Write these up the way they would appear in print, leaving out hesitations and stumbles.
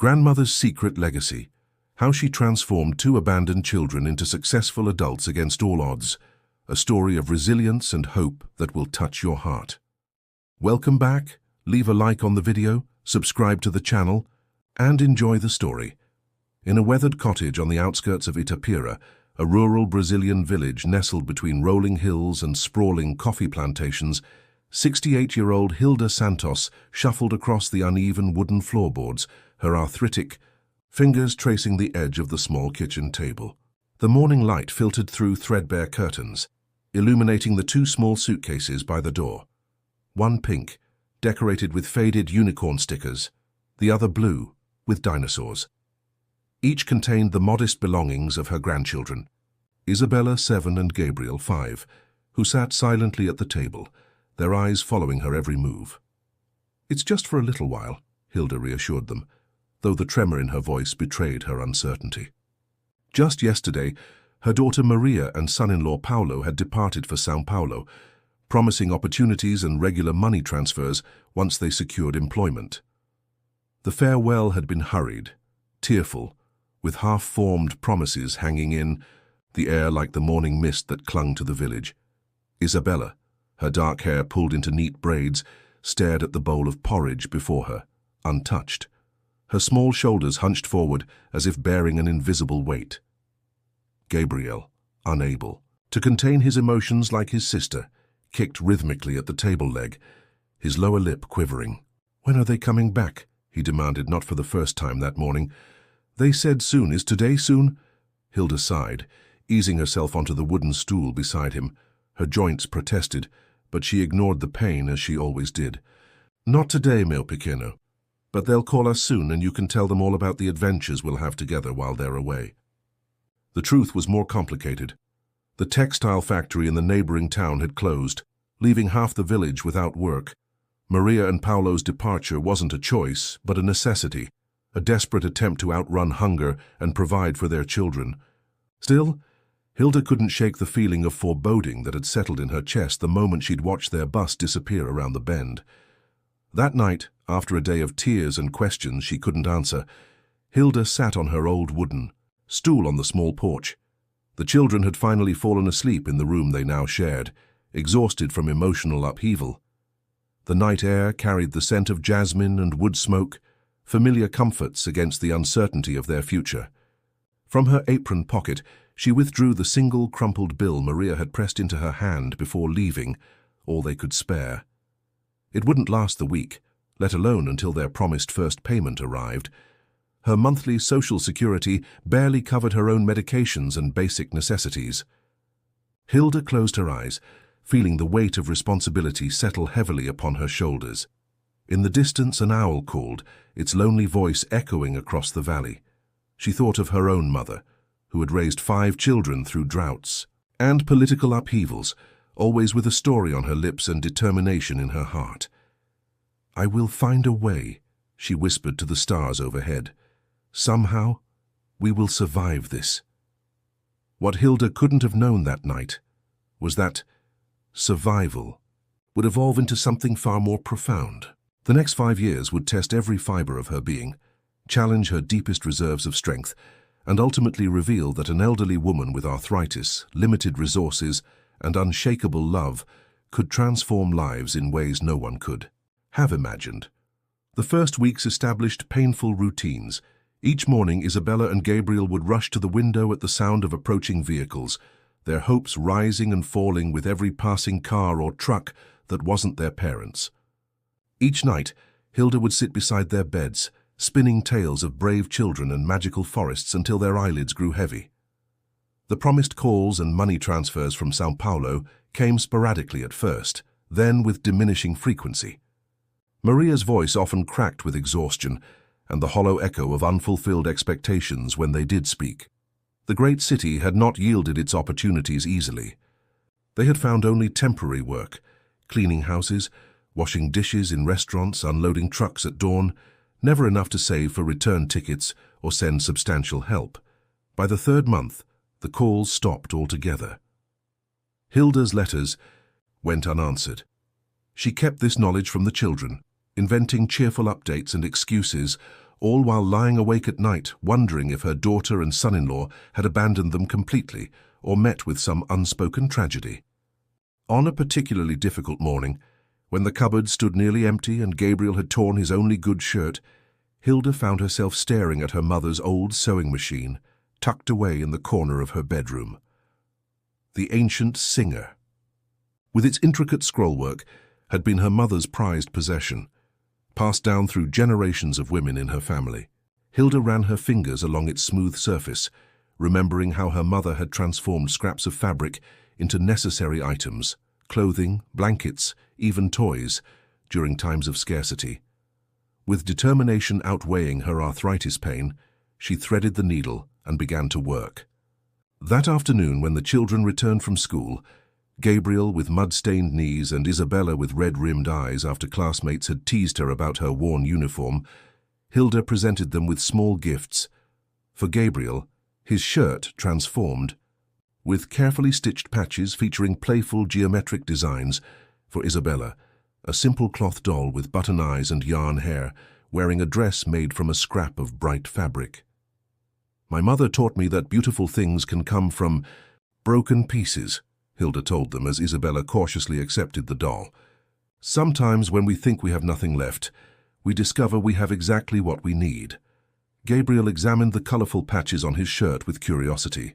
Grandmother's Secret Legacy: How She Transformed Two Abandoned Children into Successful Adults Against All Odds. A story of resilience and hope that will touch your heart. Welcome back. Leave a like on the video, subscribe to the channel, and enjoy the story. In a weathered cottage on the outskirts of Itapira, a rural Brazilian village nestled between rolling hills and sprawling coffee plantations, 68-year-old Hilda Santos shuffled across the uneven wooden floorboards, her arthritic fingers tracing the edge of the small kitchen table. The morning light filtered through threadbare curtains, illuminating the two small suitcases by the door. One pink, decorated with faded unicorn stickers, the other blue, with dinosaurs. Each contained the modest belongings of her grandchildren, Isabella, 7, and Gabriel, 5, who sat silently at the table, their eyes following her every move. "It's just for a little while," Hilda reassured them, though the tremor in her voice betrayed her uncertainty. Just yesterday, her daughter Maria and son-in-law Paulo had departed for São Paulo, promising opportunities and regular money transfers once they secured employment. The farewell had been hurried, tearful, with half-formed promises hanging in the air like the morning mist that clung to the village. Isabella, her dark hair pulled into neat braids, stared at the bowl of porridge before her, untouched, her small shoulders hunched forward as if bearing an invisible weight. Gabriel, unable to contain his emotions like his sister, kicked rhythmically at the table leg, his lower lip quivering. "When are they coming back?" he demanded, not for the first time that morning. "They said soon. Is today soon?" Hilda sighed, easing herself onto the wooden stool beside him. Her joints protested, but she ignored the pain as she always did. "Not today, meu pequeno. But they'll call us soon, and you can tell them all about the adventures we'll have together while they're away." The truth was more complicated. The textile factory in the neighboring town had closed, leaving half the village without work. Maria and Paulo's departure wasn't a choice, but a necessity, a desperate attempt to outrun hunger and provide for their children. Still, Hilda couldn't shake the feeling of foreboding that had settled in her chest the moment she'd watched their bus disappear around the bend. That night, after a day of tears and questions she couldn't answer, Hilda sat on her old wooden stool on the small porch. The children had finally fallen asleep in the room they now shared, exhausted from emotional upheaval. The night air carried the scent of jasmine and wood smoke, familiar comforts against the uncertainty of their future. From her apron pocket, she withdrew the single crumpled bill Maria had pressed into her hand before leaving, all they could spare. It wouldn't last the week, let alone until their promised first payment arrived. Her monthly social security barely covered her own medications and basic necessities. Hilda closed her eyes, feeling the weight of responsibility settle heavily upon her shoulders. In the distance an owl called, its lonely voice echoing across the valley. She thought of her own mother, who had raised 5 children through droughts and political upheavals, always with a story on her lips and determination in her heart. "I will find a way," she whispered to the stars overhead. "Somehow, we will survive this." What Hilda couldn't have known that night was that survival would evolve into something far more profound. The next 5 years would test every fiber of her being, challenge her deepest reserves of strength, and ultimately reveal that an elderly woman with arthritis, limited resources, and unshakable love could transform lives in ways no one could have imagined. The first weeks established painful routines. Each morning, Isabella and Gabriel would rush to the window at the sound of approaching vehicles, their hopes rising and falling with every passing car or truck that wasn't their parents'. Each night, Hilda would sit beside their beds, spinning tales of brave children and magical forests until their eyelids grew heavy. The promised calls and money transfers from São Paulo came sporadically at first, then with diminishing frequency. Maria's voice often cracked with exhaustion and the hollow echo of unfulfilled expectations when they did speak. The great city had not yielded its opportunities easily. They had found only temporary work, cleaning houses, washing dishes in restaurants, unloading trucks at dawn, never enough to save for return tickets or send substantial help. By the 3rd month, the calls stopped altogether. Hilda's letters went unanswered. She kept this knowledge from the children, inventing cheerful updates and excuses, all while lying awake at night wondering if her daughter and son-in-law had abandoned them completely or met with some unspoken tragedy. On a particularly difficult morning, when the cupboard stood nearly empty and Gabriel had torn his only good shirt, Hilda found herself staring at her mother's old sewing machine, tucked away in the corner of her bedroom. The ancient Singer, with its intricate scrollwork, had been her mother's prized possession, passed down through generations of women in her family. Hilda ran her fingers along its smooth surface, remembering how her mother had transformed scraps of fabric into necessary items, clothing, blankets, even toys, during times of scarcity. With determination outweighing her arthritis pain, she threaded the needle and began to work. That afternoon, when the children returned from school, Gabriel with mud-stained knees and Isabella with red-rimmed eyes after classmates had teased her about her worn uniform, Hilda presented them with small gifts. For Gabriel, his shirt transformed, with carefully stitched patches featuring playful geometric designs. For Isabella, a simple cloth doll with button eyes and yarn hair, wearing a dress made from a scrap of bright fabric. "My mother taught me that beautiful things can come from broken pieces," Hilda told them as Isabella cautiously accepted the doll. "Sometimes when we think we have nothing left, we discover we have exactly what we need." Gabriel examined the colorful patches on his shirt with curiosity.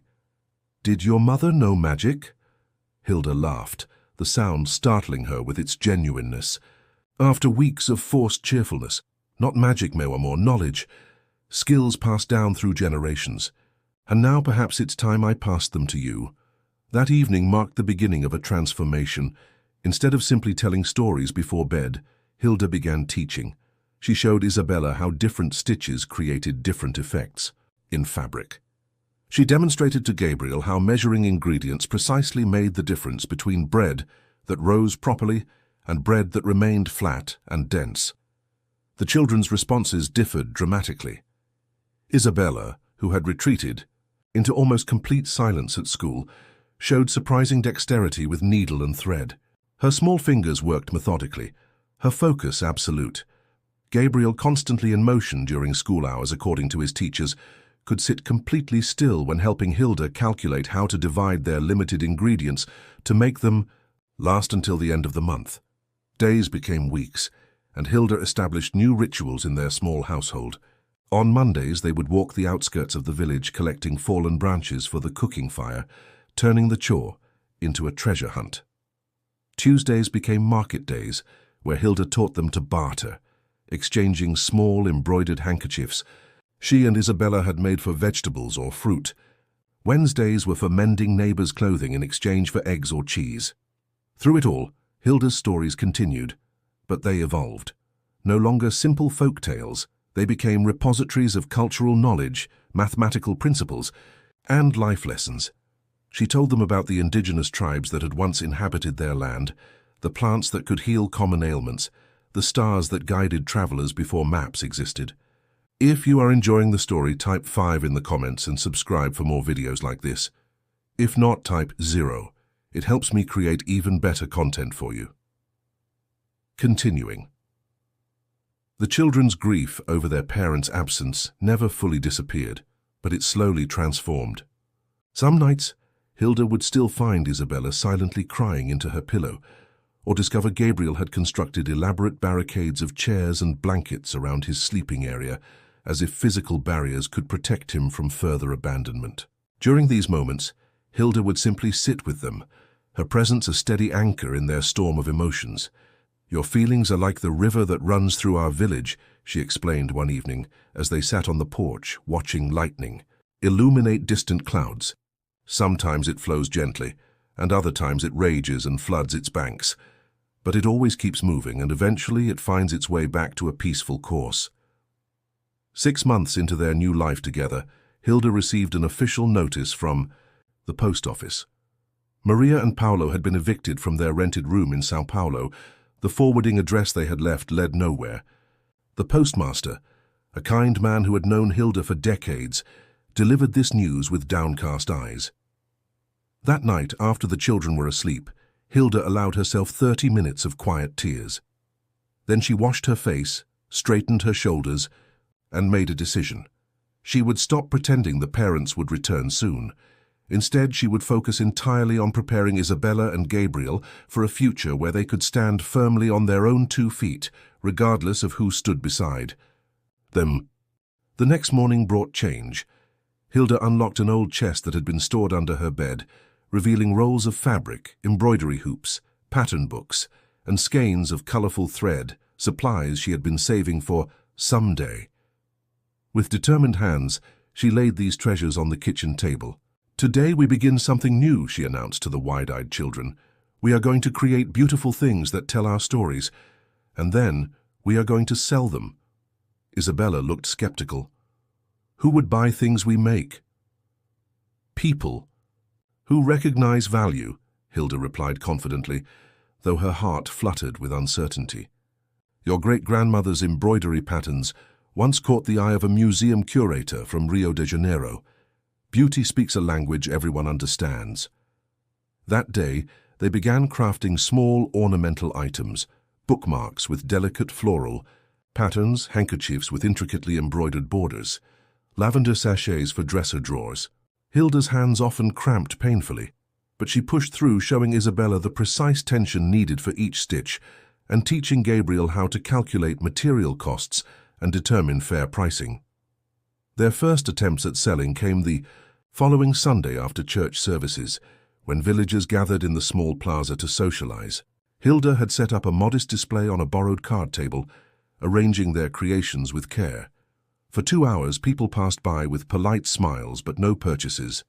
"Did your mother know magic?" Hilda laughed, the sound startling her with its genuineness. "After weeks of forced cheerfulness, not magic, more knowledge, skills passed down through generations. And now perhaps it's time I passed them to you." That evening marked the beginning of a transformation. Instead of simply telling stories before bed, Hilda began teaching. She showed Isabella how different stitches created different effects in fabric. She demonstrated to Gabriel how measuring ingredients precisely made the difference between bread that rose properly and bread that remained flat and dense. The children's responses differed dramatically. Isabella, who had retreated into almost complete silence at school, showed surprising dexterity with needle and thread. Her small fingers worked methodically, her focus absolute. Gabriel, constantly in motion during school hours according to his teachers, could sit completely still when helping Hilda calculate how to divide their limited ingredients to make them last until the end of the month. Days became weeks, and Hilda established new rituals in their small household. On Mondays, they would walk the outskirts of the village collecting fallen branches for the cooking fire, turning the chore into a treasure hunt. Tuesdays became market days, where Hilda taught them to barter, exchanging small embroidered handkerchiefs she and Isabella had made for vegetables or fruit. Wednesdays were for mending neighbors' clothing in exchange for eggs or cheese. Through it all, Hilda's stories continued, but they evolved. No longer simple folk tales, they became repositories of cultural knowledge, mathematical principles, and life lessons. She told them about the indigenous tribes that had once inhabited their land, the plants that could heal common ailments, the stars that guided travelers before maps existed. If you are enjoying the story, type 5 in the comments and subscribe for more videos like this. If not, type 0. It helps me create even better content for you. Continuing. The children's grief over their parents' absence never fully disappeared, but it slowly transformed. Some nights, Hilda would still find Isabella silently crying into her pillow, or discover Gabriel had constructed elaborate barricades of chairs and blankets around his sleeping area, as if physical barriers could protect him from further abandonment. During these moments, Hilda would simply sit with them, her presence a steady anchor in their storm of emotions. "Your feelings are like the river that runs through our village," she explained one evening as they sat on the porch watching lightning illuminate distant clouds. Sometimes it flows gently, and other times it rages and floods its banks. But it always keeps moving, and eventually it finds its way back to a peaceful course. 6 months into their new life together, Hilda received an official notice from the post office. Maria and Paulo had been evicted from their rented room in Sao Paulo. The forwarding address they had left led nowhere. The postmaster, a kind man who had known Hilda for decades, delivered this news with downcast eyes. That night, after the children were asleep, Hilda allowed herself 30 minutes of quiet tears. Then she washed her face, straightened her shoulders, and made a decision. She would stop pretending the parents would return soon. Instead, she would focus entirely on preparing Isabella and Gabriel for a future where they could stand firmly on their own 2 feet, regardless of who stood beside them. The next morning brought change. Hilda unlocked an old chest that had been stored under her bed, revealing rolls of fabric, embroidery hoops, pattern books, and skeins of colorful thread, supplies she had been saving for someday. With determined hands, she laid these treasures on the kitchen table. "Today we begin something new," she announced to the wide-eyed children. "We are going to create beautiful things that tell our stories, and then we are going to sell them." Isabella looked skeptical. "Who would buy things we make?" "People who recognize value," Hilda replied confidently, though her heart fluttered with uncertainty. "Your great-grandmother's embroidery patterns once caught the eye of a museum curator from Rio de Janeiro. Beauty speaks a language everyone understands." That day, they began crafting small ornamental items, bookmarks with delicate floral patterns, handkerchiefs with intricately embroidered borders, lavender sachets for dresser drawers. Hilda's hands often cramped painfully, but she pushed through, showing Isabella the precise tension needed for each stitch and teaching Gabriel how to calculate material costs and determine fair pricing. Their first attempts at selling came the following Sunday after church services, when villagers gathered in the small plaza to socialize. Hilda had set up a modest display on a borrowed card table, arranging their creations with care. For 2 hours, people passed by with polite smiles but no purchases.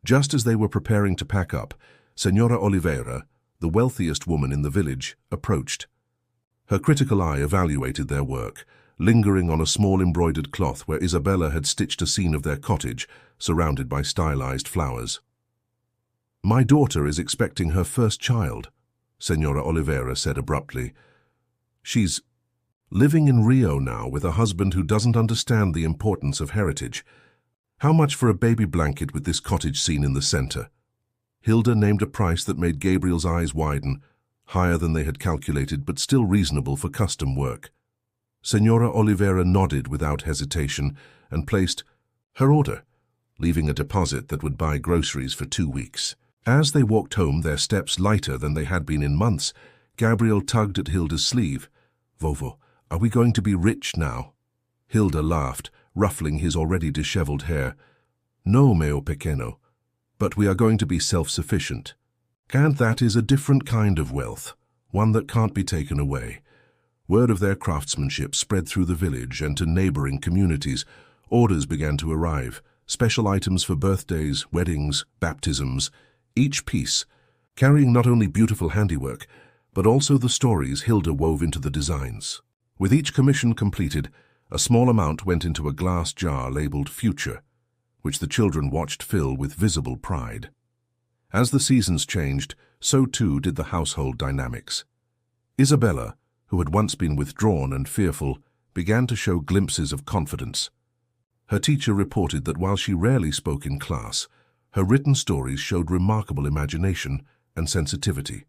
Just as they were preparing to pack up, Senora Oliveira, the wealthiest woman in the village, approached. Her critical eye evaluated their work, lingering on a small embroidered cloth where Isabella had stitched a scene of their cottage, surrounded by stylized flowers. "My daughter is expecting her first child," Senora Oliveira said abruptly. "She's living in Rio now with a husband who doesn't understand the importance of heritage. How much for a baby blanket with this cottage scene in the center?" Hilda named a price that made Gabriel's eyes widen, higher than they had calculated but still reasonable for custom work. Senora Oliveira nodded without hesitation and placed her order, leaving a deposit that would buy groceries for 2 weeks. As they walked home, their steps lighter than they had been in months, Gabriel tugged at Hilda's sleeve. "Vovo, are we going to be rich now?" Hilda laughed, ruffling his already disheveled hair. "No, meu pequeno, but we are going to be self-sufficient. And that is a different kind of wealth, one that can't be taken away." Word of their craftsmanship spread through the village and to neighboring communities. Orders began to arrive, special items for birthdays, weddings, baptisms, each piece carrying not only beautiful handiwork, but also the stories Hilda wove into the designs. With each commission completed, a small amount went into a glass jar labeled Future, which the children watched fill with visible pride. As the seasons changed, so too did the household dynamics. Isabella, who had once been withdrawn and fearful, began to show glimpses of confidence. Her teacher reported that while she rarely spoke in class, her written stories showed remarkable imagination and sensitivity.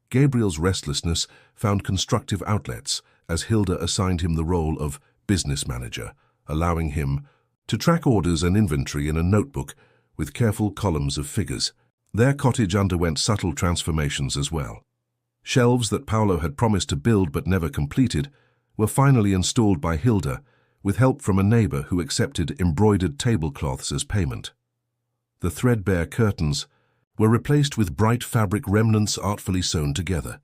Gabriel's restlessness found constructive outlets as Hilda assigned him the role of business manager, allowing him to track orders and inventory in a notebook with careful columns of figures. Their cottage underwent subtle transformations as well. Shelves that Paulo had promised to build but never completed were finally installed by Hilda, with help from a neighbor who accepted embroidered tablecloths as payment. The threadbare curtains were replaced with bright fabric remnants artfully sewn together.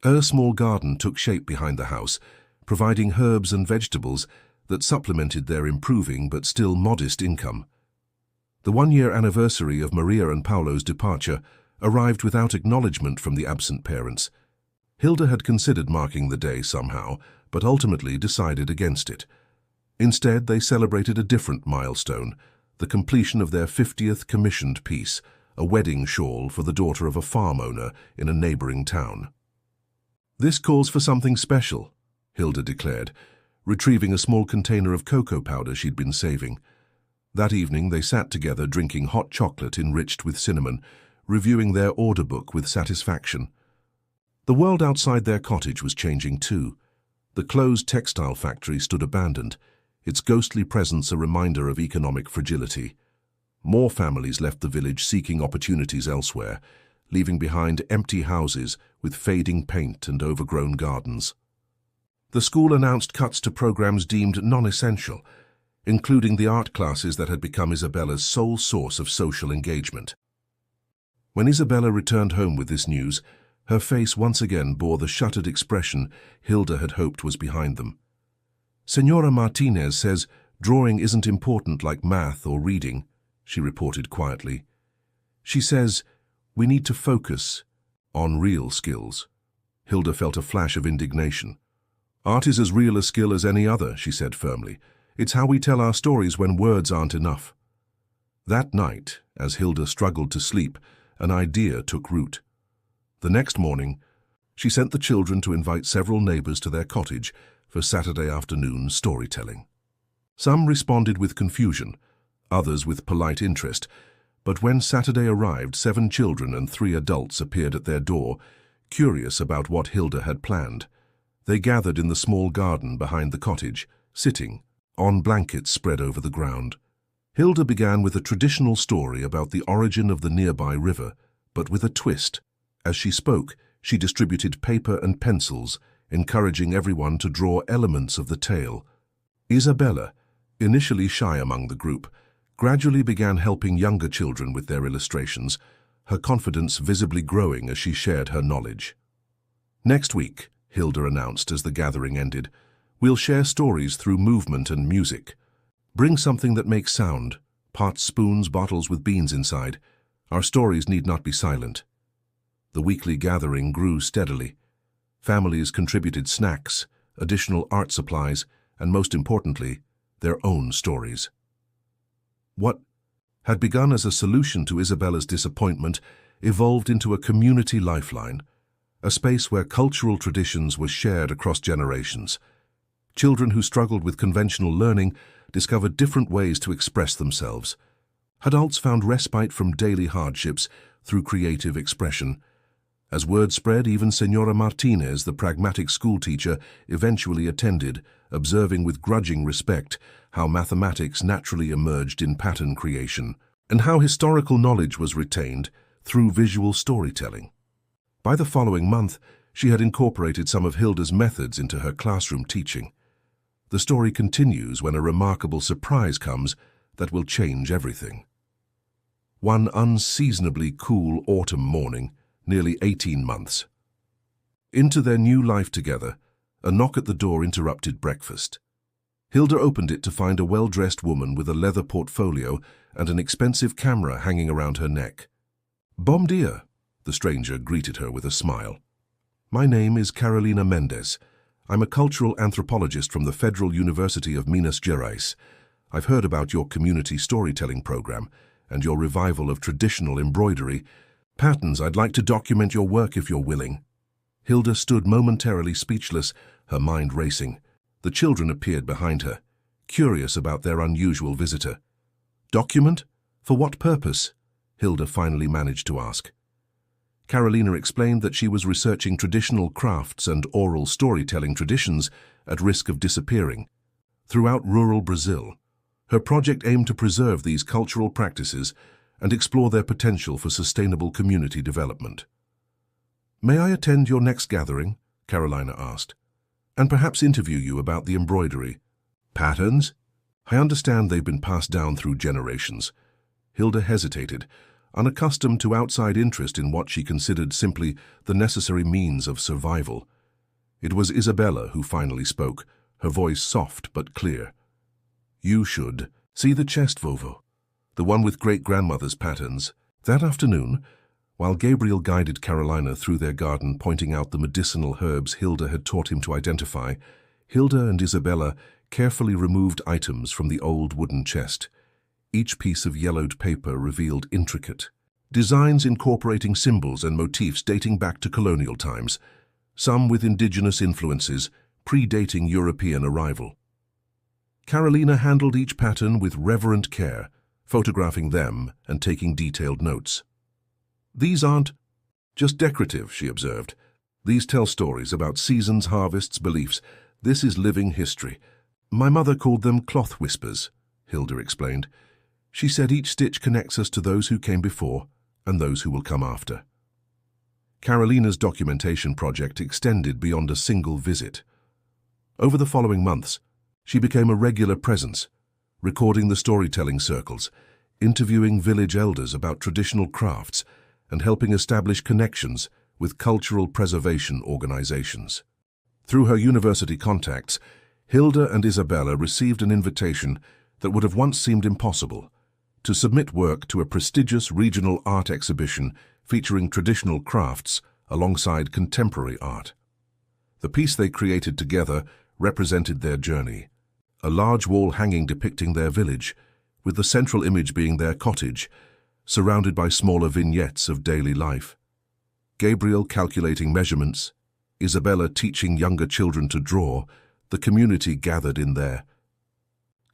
A small garden took shape behind the house, providing herbs and vegetables that supplemented their improving but still modest income. The 1-year anniversary of Maria and Paulo's departure arrived without acknowledgement from the absent parents. Hilda had considered marking the day somehow, but ultimately decided against it. Instead, they celebrated a different milestone, the completion of their 50th commissioned piece, a wedding shawl for the daughter of a farm owner in a neighboring town. "This calls for something special," Hilda declared, retrieving a small container of cocoa powder she'd been saving. That evening, they sat together drinking hot chocolate enriched with cinnamon, reviewing their order book with satisfaction. The world outside their cottage was changing too. The closed textile factory stood abandoned, its ghostly presence a reminder of economic fragility. More families left the village seeking opportunities elsewhere, leaving behind empty houses with fading paint and overgrown gardens. The school announced cuts to programs deemed non-essential, including the art classes that had become Isabella's sole source of social engagement. When Isabella returned home with this news, her face once again bore the shuttered expression Hilda had hoped was behind them. "Senora Martinez says drawing isn't important like math or reading," she reported quietly. "She says we need to focus on real skills." Hilda felt a flash of indignation. "Art is as real a skill as any other," she said firmly. "It's how we tell our stories when words aren't enough." That night, as Hilda struggled to sleep, an idea took root. The next morning, she sent the children to invite several neighbors to their cottage for Saturday afternoon storytelling. Some responded with confusion, others with polite interest, but when Saturday arrived, 7 children and 3 adults appeared at their door, curious about what Hilda had planned. They gathered in the small garden behind the cottage, sitting on blankets spread over the ground. Hilda began with a traditional story about the origin of the nearby river, but with a twist. As she spoke, she distributed paper and pencils, encouraging everyone to draw elements of the tale. Isabella, initially shy among the group, gradually began helping younger children with their illustrations, her confidence visibly growing as she shared her knowledge. "Next week," Hilda announced as the gathering ended, "we'll share stories through movement and music. Bring something that makes sound, pots, spoons, bottles with beans inside. Our stories need not be silent." The weekly gathering grew steadily. Families contributed snacks, additional art supplies, and most importantly, their own stories. What had begun as a solution to Isabella's disappointment evolved into a community lifeline, a space where cultural traditions were shared across generations. Children who struggled with conventional learning discovered different ways to express themselves. Adults found respite from daily hardships through creative expression. As word spread, even Senora Martinez, the pragmatic schoolteacher, eventually attended, observing with grudging respect how mathematics naturally emerged in pattern creation, and how historical knowledge was retained through visual storytelling. By the following month, she had incorporated some of Hilda's methods into her classroom teaching. The story continues when a remarkable surprise comes that will change everything. One unseasonably cool autumn morning, nearly 18 months into their new life together, a knock at the door interrupted breakfast. Hilda opened it to find a well-dressed woman with a leather portfolio and an expensive camera hanging around her neck. "Bom dia," the stranger greeted her with a smile. "My name is Carolina Mendez. I'm a cultural anthropologist from the Federal University of Minas Gerais. I've heard about your community storytelling program and your revival of traditional embroidery patterns. I'd like to document your work if you're willing." Hilda stood momentarily speechless, her mind racing. The children appeared behind her, curious about their unusual visitor. "Document? For what purpose?" Hilda finally managed to ask. Carolina explained that she was researching traditional crafts and oral storytelling traditions at risk of disappearing throughout rural Brazil. Her project aimed to preserve these cultural practices and explore their potential for sustainable community development. "May I attend your next gathering?" Carolina asked, "and perhaps interview you about the embroidery patterns? I understand they've been passed down through generations." Hilda hesitated, unaccustomed to outside interest in what she considered simply the necessary means of survival. It was Isabella who finally spoke, her voice soft but clear. "You should see the chest vovo, the one with great-grandmother's patterns." That afternoon, while Gabriel guided Carolina through their garden, pointing out the medicinal herbs Hilda had taught him to identify, Hilda and Isabella carefully removed items from the old wooden chest. Each piece of yellowed paper revealed intricate designs incorporating symbols and motifs dating back to colonial times, some with indigenous influences predating European arrival. Carolina handled each pattern with reverent care, photographing them and taking detailed notes. "These aren't just decorative," she observed. "These tell stories about seasons, harvests, beliefs. This is living history. My mother called them cloth whispers, Hilda explained. She said each stitch connects us to those who came before and those who will come after. Carolina's documentation project extended beyond a single visit. Over the following months, she became a regular presence, recording the storytelling circles, interviewing village elders about traditional crafts, and helping establish connections with cultural preservation organizations. Through her university contacts, Hilda and Isabella received an invitation that would have once seemed impossible, to submit work to a prestigious regional art exhibition featuring traditional crafts alongside contemporary art. The piece they created together represented their journey, a large wall hanging depicting their village, with the central image being their cottage, surrounded by smaller vignettes of daily life. Gabriel calculating measurements, Isabella teaching younger children to draw, the community gathered in their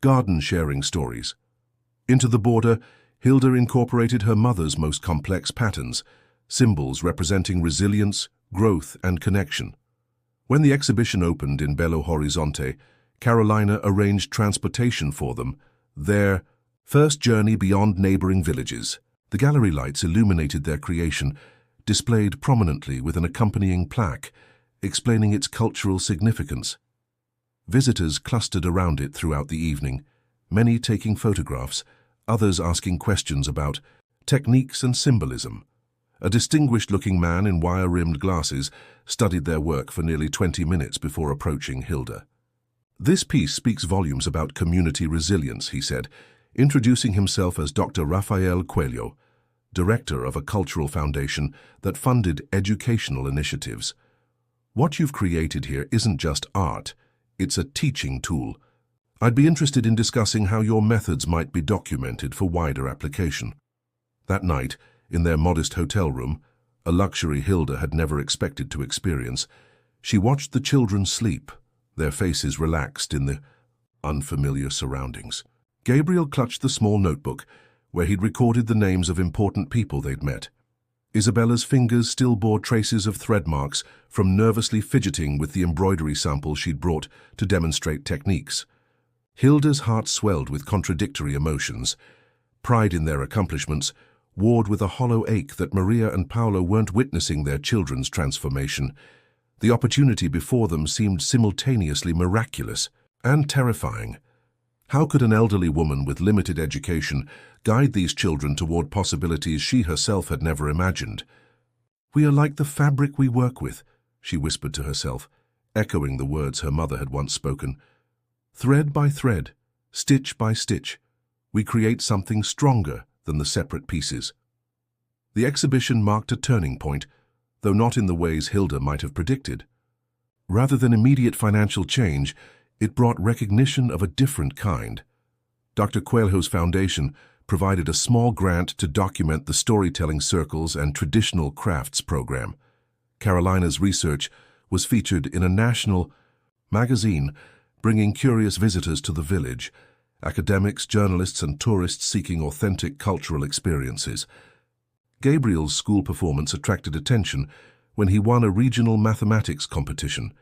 garden sharing stories. Into the border, Hilda incorporated her mother's most complex patterns, symbols representing resilience, growth, and connection. When the exhibition opened in Belo Horizonte, Carolina arranged transportation for them, their first journey beyond neighboring villages. The gallery lights illuminated their creation, displayed prominently with an accompanying plaque, explaining its cultural significance. Visitors clustered around it throughout the evening, many taking photographs, others asking questions about techniques and symbolism. A distinguished-looking man in wire-rimmed glasses studied their work for nearly 20 minutes before approaching Hilda. This piece speaks volumes about community resilience, he said, introducing himself as Dr. Rafael Coelho, director of a cultural foundation that funded educational initiatives. What you've created here isn't just art, it's a teaching tool. I'd be interested in discussing how your methods might be documented for wider application. That night, in their modest hotel room, a luxury Hilda had never expected to experience, she watched the children sleep, their faces relaxed in the unfamiliar surroundings. Gabriel clutched the small notebook where he'd recorded the names of important people they'd met. Isabella's fingers still bore traces of thread marks from nervously fidgeting with the embroidery sample she'd brought to demonstrate techniques. Hilda's heart swelled with contradictory emotions. Pride in their accomplishments warred with a hollow ache that Maria and Paolo weren't witnessing their children's transformation. The opportunity before them seemed simultaneously miraculous and terrifying. How could an elderly woman with limited education guide these children toward possibilities she herself had never imagined? "We are like the fabric we work with," she whispered to herself, echoing the words her mother had once spoken. "Thread by thread, stitch by stitch, we create something stronger than the separate pieces." The exhibition marked a turning point, though not in the ways Hilda might have predicted. Rather than immediate financial change, it brought recognition of a different kind. Dr. Coelho's foundation provided a small grant to document the storytelling circles and traditional crafts program. Carolina's research was featured in a national magazine, bringing curious visitors to the village, academics, journalists, and tourists seeking authentic cultural experiences. Gabriel's school performance attracted attention when he won a regional mathematics competition,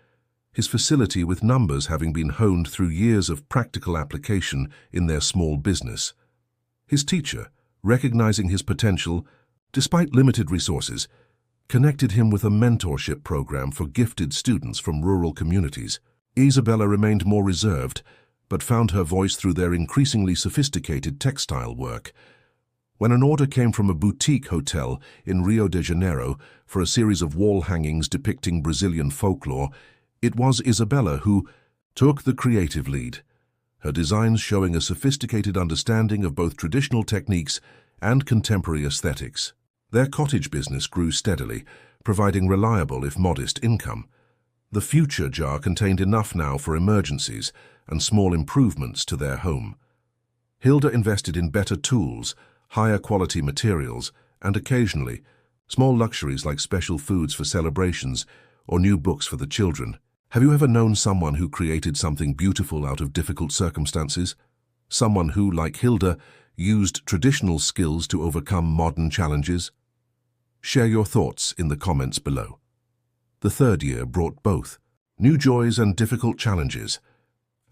his facility with numbers having been honed through years of practical application in their small business. His teacher, recognizing his potential, despite limited resources, connected him with a mentorship program for gifted students from rural communities. Isabella remained more reserved, but found her voice through their increasingly sophisticated textile work. When an order came from a boutique hotel in Rio de Janeiro for a series of wall hangings depicting Brazilian folklore, it was Isabella who took the creative lead, her designs showing a sophisticated understanding of both traditional techniques and contemporary aesthetics. Their cottage business grew steadily, providing reliable if modest income. The future jar contained enough now for emergencies and small improvements to their home. Hilda invested in better tools, higher quality materials, and occasionally, small luxuries like special foods for celebrations or new books for the children. Have you ever known someone who created something beautiful out of difficult circumstances? Someone who, like Hilda, used traditional skills to overcome modern challenges? Share your thoughts in the comments below. The third year brought both new joys and difficult challenges.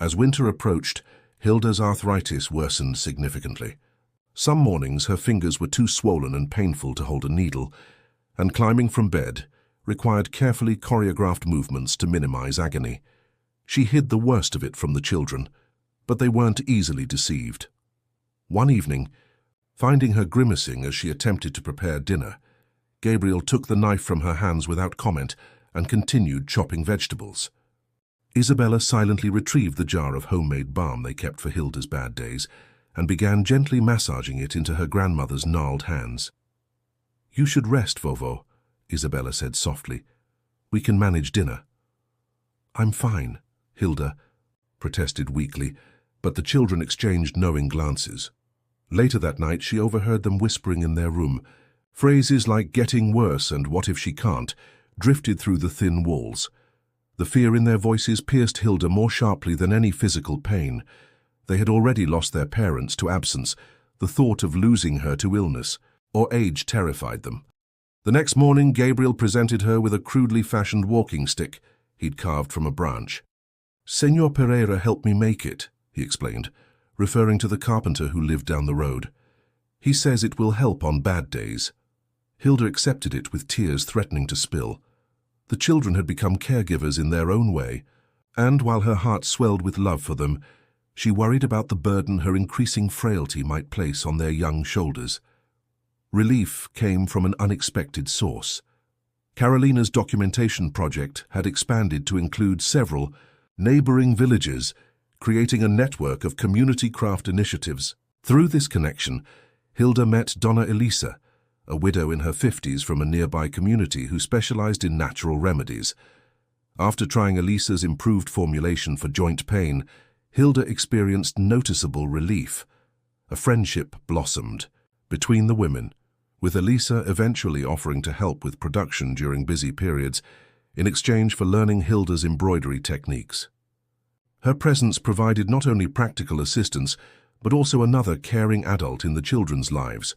As winter approached, Hilda's arthritis worsened significantly. Some mornings her fingers were too swollen and painful to hold a needle, and climbing from bed required carefully choreographed movements to minimize agony. She hid the worst of it from the children, but they weren't easily deceived. One evening, finding her grimacing as she attempted to prepare dinner, Gabriel took the knife from her hands without comment and continued chopping vegetables. Isabella silently retrieved the jar of homemade balm they kept for Hilda's bad days and began gently massaging it into her grandmother's gnarled hands. "You should rest, Vovo," Isabella said softly. "We can manage dinner." "I'm fine," Hilda protested weakly, but the children exchanged knowing glances. Later that night, she overheard them whispering in their room. Phrases like "getting worse" and "what if she can't" drifted through the thin walls. The fear in their voices pierced Hilda more sharply than any physical pain. They had already lost their parents to absence. The thought of losing her to illness or age terrified them. The next morning, Gabriel presented her with a crudely fashioned walking stick he'd carved from a branch. "Senor Pereira helped me make it," he explained, referring to the carpenter who lived down the road. "He says it will help on bad days." Hilda accepted it with tears threatening to spill. The children had become caregivers in their own way, and while her heart swelled with love for them, she worried about the burden her increasing frailty might place on their young shoulders. Relief came from an unexpected source. Carolina's documentation project had expanded to include several neighboring villages, creating a network of community craft initiatives. Through this connection, Hilda met Donna Elisa, a widow in her 50s from a nearby community who specialized in natural remedies. After trying Elisa's improved formulation for joint pain, Hilda experienced noticeable relief. A friendship blossomed between the women, with Elisa eventually offering to help with production during busy periods in exchange for learning Hilda's embroidery techniques. Her presence provided not only practical assistance, but also another caring adult in the children's lives,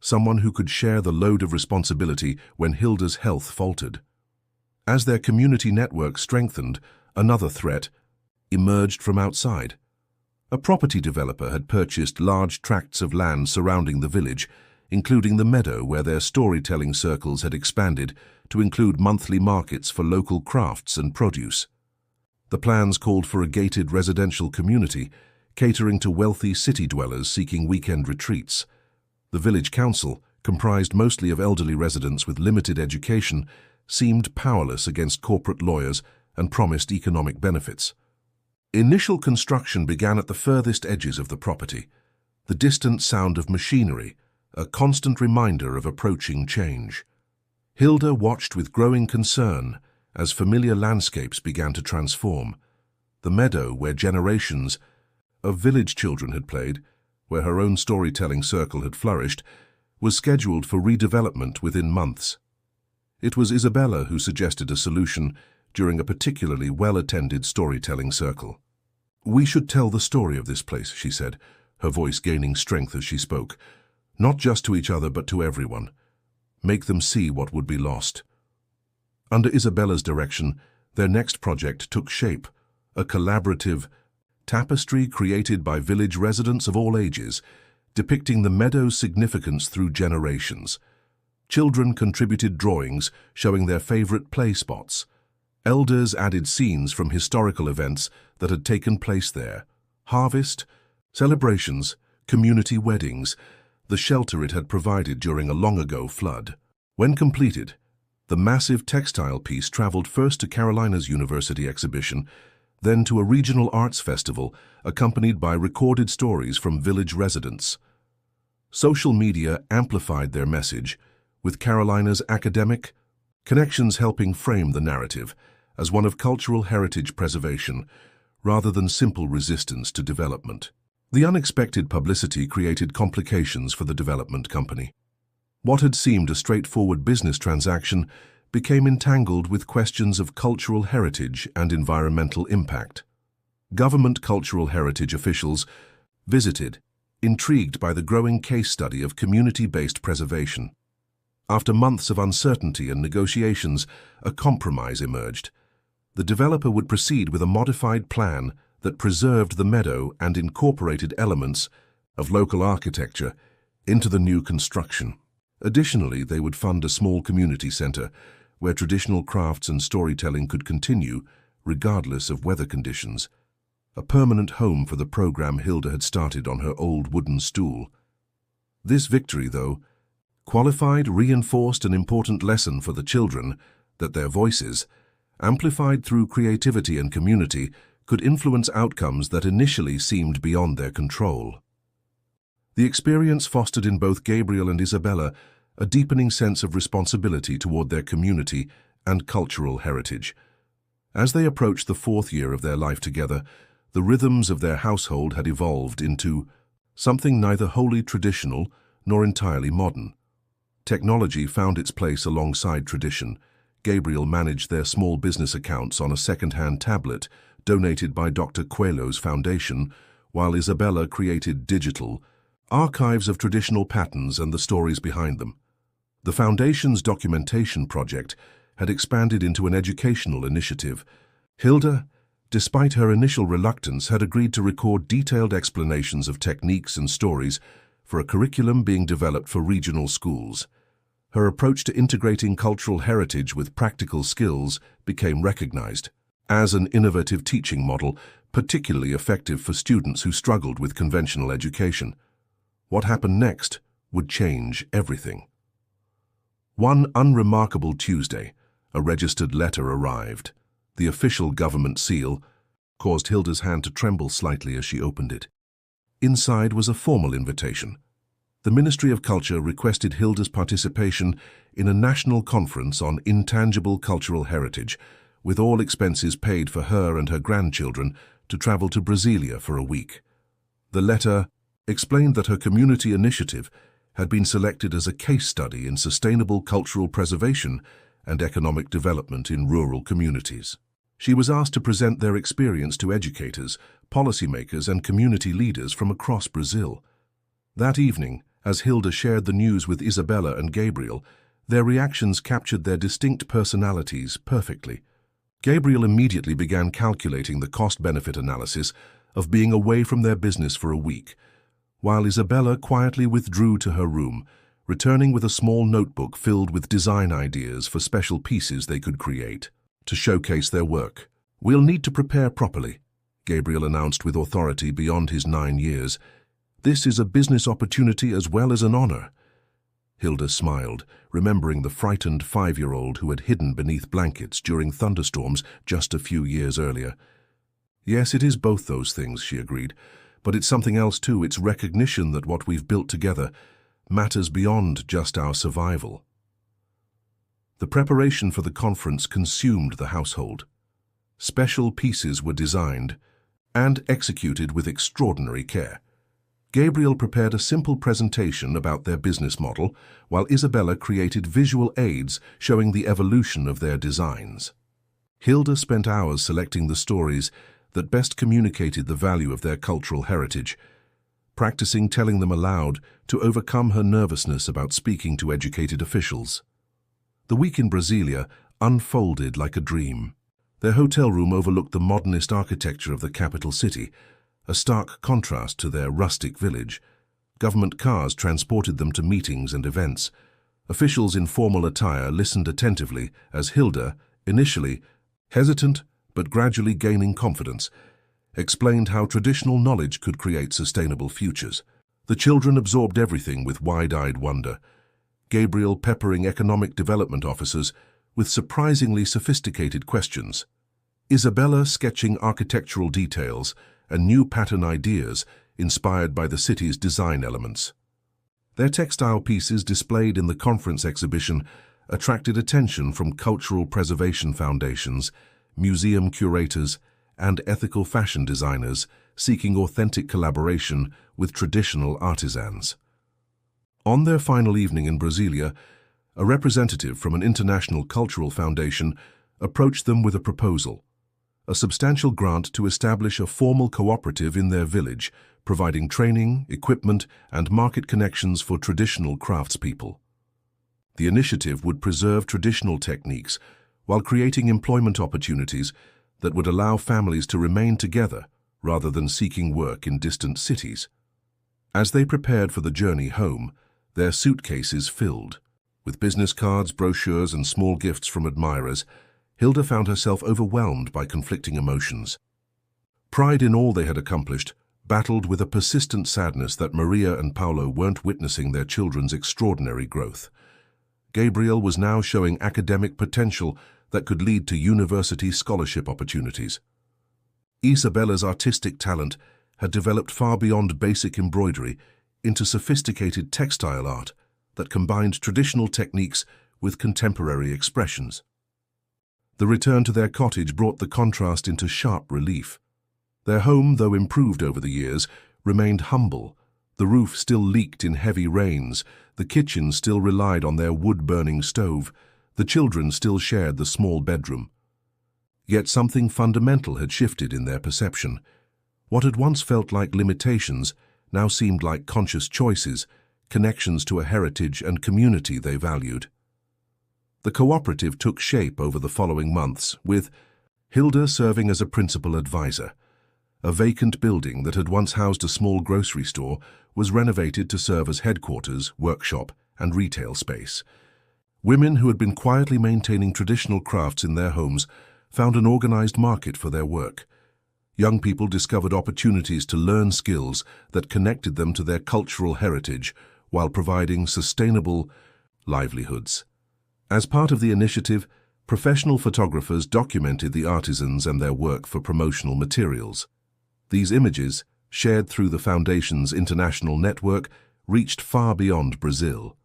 someone who could share the load of responsibility when Hilda's health faltered. As their community network strengthened, another threat emerged from outside. A property developer had purchased large tracts of land surrounding the village, including the meadow where their storytelling circles had expanded to include monthly markets for local crafts and produce. The plans called for a gated residential community, catering to wealthy city dwellers seeking weekend retreats. The village council, comprised mostly of elderly residents with limited education, seemed powerless against corporate lawyers and promised economic benefits. Initial construction began at the furthest edges of the property, the distant sound of machinery, a constant reminder of approaching change. Hilda watched with growing concern as familiar landscapes began to transform. The meadow where generations of village children had played, where her own storytelling circle had flourished, was scheduled for redevelopment within months. It was Isabella who suggested a solution during a particularly well-attended storytelling circle. "We should tell the story of this place," she said, her voice gaining strength as she spoke. "Not just to each other, but to everyone. Make them see what would be lost." Under Isabella's direction, their next project took shape, a collaborative tapestry created by village residents of all ages, depicting the meadow's significance through generations. Children contributed drawings showing their favorite play spots. Elders added scenes from historical events that had taken place there: harvest, celebrations, community weddings, the shelter it had provided during a long-ago flood. When completed, the massive textile piece traveled first to Carolina's University exhibition, then to a regional arts festival accompanied by recorded stories from village residents. Social media amplified their message, with Carolina's academic connections helping frame the narrative as one of cultural heritage preservation rather than simple resistance to development. The unexpected publicity created complications for the development company. What had seemed a straightforward business transaction became entangled with questions of cultural heritage and environmental impact. Government cultural heritage officials visited, intrigued by the growing case study of community-based preservation. After months of uncertainty and negotiations, a compromise emerged. The developer would proceed with a modified plan that preserved the meadow and incorporated elements of local architecture into the new construction. Additionally, they would fund a small community center where traditional crafts and storytelling could continue regardless of weather conditions, a permanent home for the program Hilda had started on her old wooden stool. This victory, though, reinforced an important lesson for the children that their voices, amplified through creativity and community, could influence outcomes that initially seemed beyond their control. The experience fostered in both Gabriel and Isabella a deepening sense of responsibility toward their community and cultural heritage. As they approached the 4th year of their life together, the rhythms of their household had evolved into something neither wholly traditional nor entirely modern. Technology found its place alongside tradition. Gabriel managed their small business accounts on a second-hand tablet donated by Dr. Coelho's foundation, while Isabella created digital archives of traditional patterns and the stories behind them. The foundation's documentation project had expanded into an educational initiative. Hilda, despite her initial reluctance, had agreed to record detailed explanations of techniques and stories for a curriculum being developed for regional schools. Her approach to integrating cultural heritage with practical skills became recognized as an innovative teaching model, particularly effective for students who struggled with conventional education. What happened next would change everything. One unremarkable Tuesday, a registered letter arrived. The official government seal caused Hilda's hand to tremble slightly as she opened it. Inside was a formal invitation. The Ministry of Culture requested Hilda's participation in a national conference on intangible cultural heritage, with all expenses paid for her and her grandchildren to travel to Brasilia for a week. The letter explained that her community initiative had been selected as a case study in sustainable cultural preservation and economic development in rural communities. She was asked to present their experience to educators, policymakers, and community leaders from across Brazil. That evening, as Hilda shared the news with Isabella and Gabriel, their reactions captured their distinct personalities perfectly. Gabriel immediately began calculating the cost-benefit analysis of being away from their business for a week, while Isabella quietly withdrew to her room, returning with a small notebook filled with design ideas for special pieces they could create to showcase their work. "We'll need to prepare properly," Gabriel announced with authority beyond his 9 years. "This is a business opportunity as well as an honor." Hilda smiled, remembering the frightened 5-year-old who had hidden beneath blankets during thunderstorms just a few years earlier. "Yes, it is both those things," she agreed. "But it's something else too. It's recognition that what we've built together matters beyond just our survival." The preparation for the conference consumed the household. Special pieces were designed and executed with extraordinary care. Gabriel prepared a simple presentation about their business model, while Isabella created visual aids showing the evolution of their designs. Hilda spent hours selecting the stories that best communicated the value of their cultural heritage, practicing telling them aloud to overcome her nervousness about speaking to educated officials. The week in Brasilia unfolded like a dream. Their hotel room overlooked the modernist architecture of the capital city, a stark contrast to their rustic village. Government cars transported them to meetings and events. Officials in formal attire listened attentively as Hilda, initially hesitant but gradually gaining confidence, explained how traditional knowledge could create sustainable futures. The children absorbed everything with wide-eyed wonder, Gabriel peppering economic development officers with surprisingly sophisticated questions, Isabella sketching architectural details and new pattern ideas inspired by the city's design elements. Their textile pieces displayed in the conference exhibition attracted attention from cultural preservation foundations, museum curators, and ethical fashion designers seeking authentic collaboration with traditional artisans. On their final evening in Brasilia, a representative from an international cultural foundation approached them with a proposal, a substantial grant to establish a formal cooperative in their village, providing training, equipment, and market connections for traditional craftspeople. The initiative would preserve traditional techniques while creating employment opportunities that would allow families to remain together rather than seeking work in distant cities. As they prepared for the journey home, their suitcases filled. With business cards, brochures, and small gifts from admirers, Hilda found herself overwhelmed by conflicting emotions. Pride in all they had accomplished battled with a persistent sadness that Maria and Paolo weren't witnessing their children's extraordinary growth. Gabriel was now showing academic potential that could lead to university scholarship opportunities. Isabella's artistic talent had developed far beyond basic embroidery into sophisticated textile art that combined traditional techniques with contemporary expressions. The return to their cottage brought the contrast into sharp relief. Their home, though improved over the years, remained humble. The roof still leaked in heavy rains, the kitchen still relied on their wood-burning stove, the children still shared the small bedroom. Yet something fundamental had shifted in their perception. What had once felt like limitations now seemed like conscious choices, connections to a heritage and community they valued. The cooperative took shape over the following months, with Hilda serving as a principal advisor. A vacant building that had once housed a small grocery store was renovated to serve as headquarters, workshop, and retail space. Women who had been quietly maintaining traditional crafts in their homes found an organized market for their work. Young people discovered opportunities to learn skills that connected them to their cultural heritage while providing sustainable livelihoods. As part of the initiative, professional photographers documented the artisans and their work for promotional materials. These images, shared through the Foundation's international network, reached far beyond Brazil.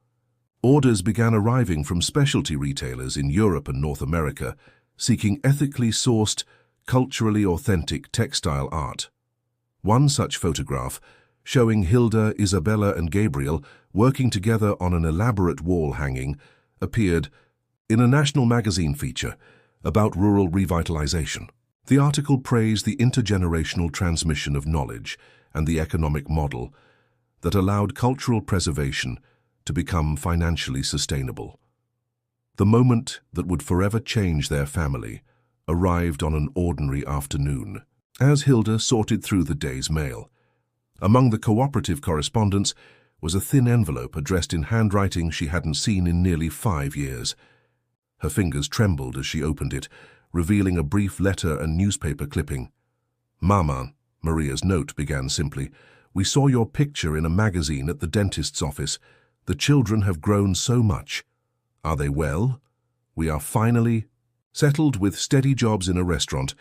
Orders began arriving from specialty retailers in Europe and North America, seeking ethically sourced, culturally authentic textile art. One such photograph, showing Hilda, Isabella, and Gabriel working together on an elaborate wall hanging, appeared in a national magazine feature about rural revitalization. The article praised the intergenerational transmission of knowledge and the economic model that allowed cultural preservation to become financially sustainable. The moment that would forever change their family arrived on an ordinary afternoon, as Hilda sorted through the day's mail. Among the cooperative correspondence was a thin envelope addressed in handwriting she hadn't seen in nearly 5 years. Her fingers trembled as she opened it, revealing a brief letter and newspaper clipping. "Mama," Maria's note began simply, "we saw your picture in a magazine at the dentist's office. The children have grown so much. Are they well? We are finally settled with steady jobs in a restaurant.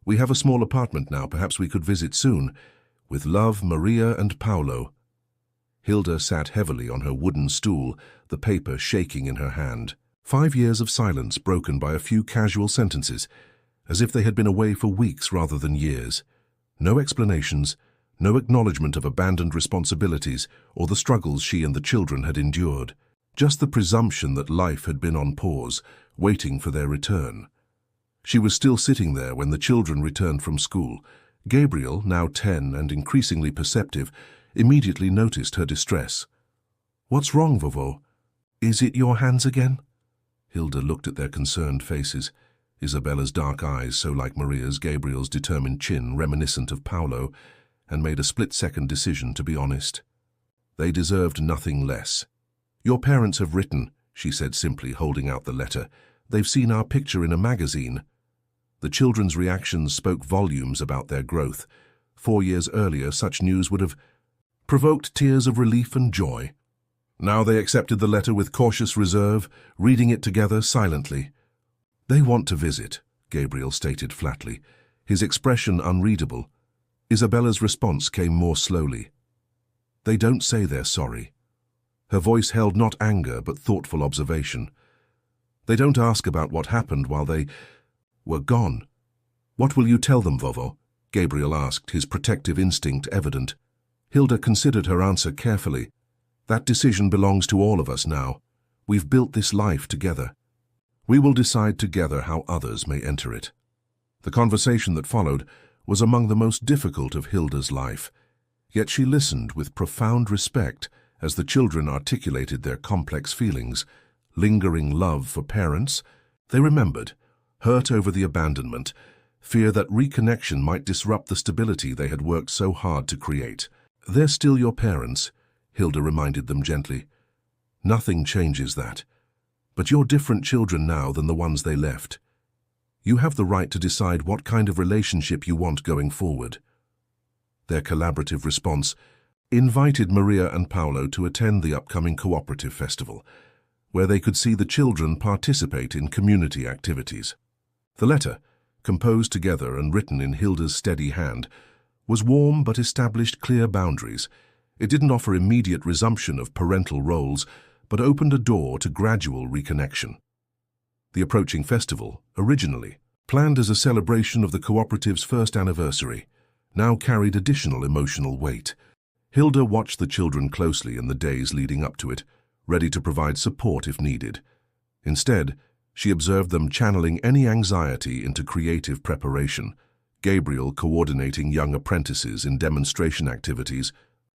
We have a small apartment now, perhaps we could visit soon. With love, Maria and Paolo." Hilda sat heavily on her wooden stool, the paper shaking in her hand. 5 years of silence broken by a few casual sentences, as if they had been away for weeks rather than years. No explanations, no acknowledgement of abandoned responsibilities or the struggles she and the children had endured. Just the presumption that life had been on pause, waiting for their return. She was still sitting there when the children returned from school. Gabriel, now 10 and increasingly perceptive, immediately noticed her distress. "What's wrong, Vovo? Is it your hands again?" Hilda looked at their concerned faces, Isabella's dark eyes so like Maria's, Gabriel's determined chin reminiscent of Paolo, and made a split-second decision to be honest. They deserved nothing less. "Your parents have written," she said simply, holding out the letter. "They've seen our picture in a magazine." The children's reactions spoke volumes about their growth. 4 years earlier, such news would have provoked tears of relief and joy. Now they accepted the letter with cautious reserve, reading it together silently. "They want to visit," Gabriel stated flatly, his expression unreadable. Isabella's response came more slowly. "They don't say they're sorry." Her voice held not anger but thoughtful observation. "They don't ask about what happened while they were gone." "What will you tell them, Vovo?" Gabriel asked, his protective instinct evident. Hilda considered her answer carefully. "That decision belongs to all of us now. We've built this life together. We will decide together how others may enter it." The conversation that followed was among the most difficult of Hilda's life, yet she listened with profound respect as the children articulated their complex feelings, lingering love for parents. They remembered, hurt over the abandonment, fear that reconnection might disrupt the stability they had worked so hard to create. "They're still your parents," Hilda reminded them gently. "Nothing changes that. But you're different children now than the ones they left. You have the right to decide what kind of relationship you want going forward." Their collaborative response invited Maria and Paolo to attend the upcoming cooperative festival, where they could see the children participate in community activities. The letter, composed together and written in Hilda's steady hand, was warm but established clear boundaries. It didn't offer immediate resumption of parental roles, but opened a door to gradual reconnection. The approaching festival, originally planned as a celebration of the cooperative's first anniversary, now carried additional emotional weight. Hilda watched the children closely in the days leading up to it, ready to provide support if needed. Instead, she observed them channeling any anxiety into creative preparation, Gabriel coordinating young apprentices in demonstration activities,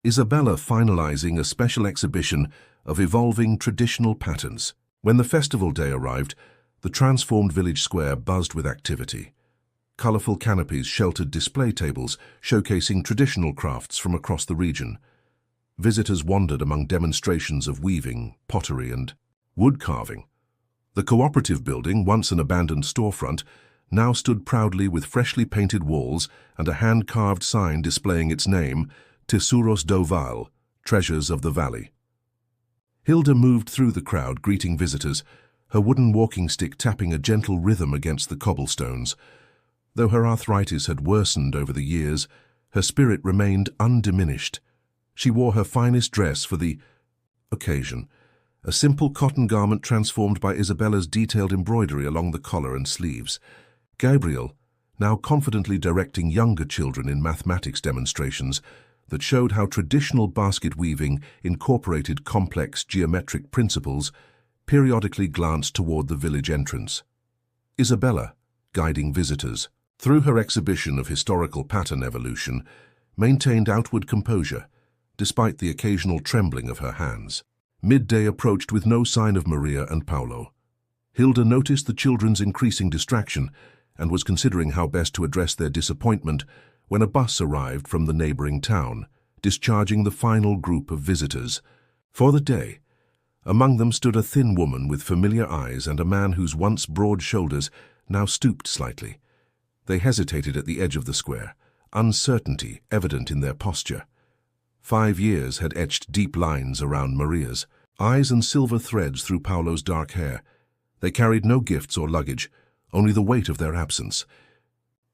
Isabella finalizing a special exhibition of evolving traditional patterns. When the festival day arrived, the transformed village square buzzed with activity. Colorful canopies sheltered display tables showcasing traditional crafts from across the region. Visitors wandered among demonstrations of weaving, pottery, and wood carving. The cooperative building, once an abandoned storefront, now stood proudly with freshly painted walls and a hand-carved sign displaying its name, Tesouros do Vale, Treasures of the Valley. Hilda moved through the crowd, greeting visitors, her wooden walking stick tapping a gentle rhythm against the cobblestones. Though her arthritis had worsened over the years, her spirit remained undiminished. She wore her finest dress for the occasion, a simple cotton garment transformed by Isabella's detailed embroidery along the collar and sleeves. Gabriel, now confidently directing younger children in mathematics demonstrations that showed how traditional basket weaving incorporated complex geometric principles, periodically glanced toward the village entrance. Isabella, guiding visitors through her exhibition of historical pattern evolution, maintained outward composure, despite the occasional trembling of her hands. Midday approached with no sign of Maria and Paolo. Hilda noticed the children's increasing distraction and was considering how best to address their disappointment when a bus arrived from the neighboring town, discharging the final group of visitors. For the day, among them stood a thin woman with familiar eyes and a man whose once broad shoulders now stooped slightly. They hesitated at the edge of the square, uncertainty evident in their posture. 5 years had etched deep lines around Maria's eyes and silver threads through Paolo's dark hair. They carried no gifts or luggage, only the weight of their absence.